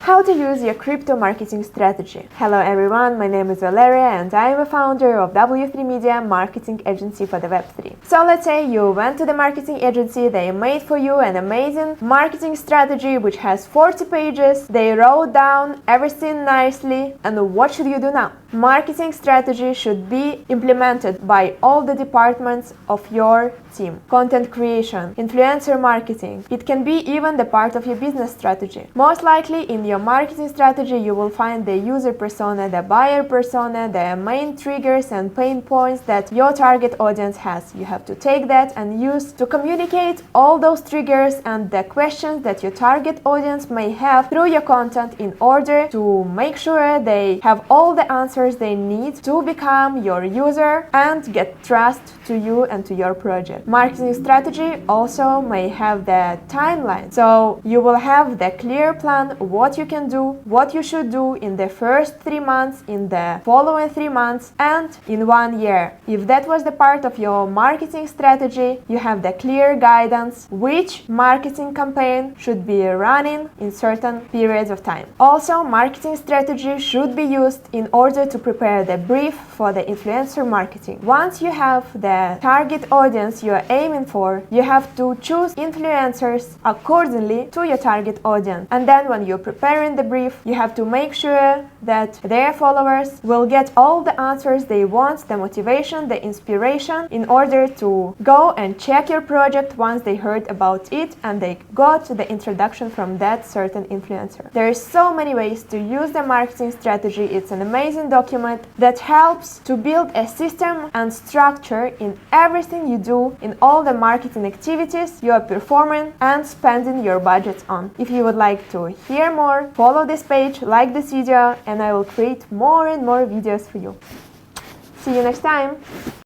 How to use your crypto marketing strategy. Hello everyone, my name is Valeria and I am a founder of W3 Media marketing agency for the Web3. So let's say you went to the marketing agency, they made for you an amazing marketing strategy which has 40 pages, they wrote down everything nicely, and what should you do now? Marketing strategy should be implemented by all the departments of your team. Content creation, influencer marketing, it can be even the part of your business strategy. Most likely in your marketing strategy you will find the user persona, the buyer persona, the main triggers and pain points that your target audience has. You have to take that and use to communicate all those triggers and the questions that your target audience may have through your content in order to make sure they have all the answers they need to become your user and get trust to you and to your project. Marketing strategy also may have the timeline. So you will have the clear plan what you can do, what you should do in the first 3 months, in the following 3 months, and in 1 year. If that was the part of your marketing strategy, you have the clear guidance which marketing campaign should be running in certain periods of time. Also, marketing strategy should be used in order to prepare the brief for the influencer marketing. Once you have the target audience you are aiming for, you have to choose influencers accordingly to your target audience. And then when you're preparing the brief, you have to make sure that their followers will get all the answers they want, the motivation, the inspiration, in order to go and check your project once they heard about it and they got the introduction from that certain influencer. There are so many ways to use the marketing strategy. It's an amazing document that helps to build a system and structure in everything you do, in all the marketing activities you are performing and spending your budget on. If you would like to hear more, follow this page, like this video, and I will create more and more videos for you. See you next time!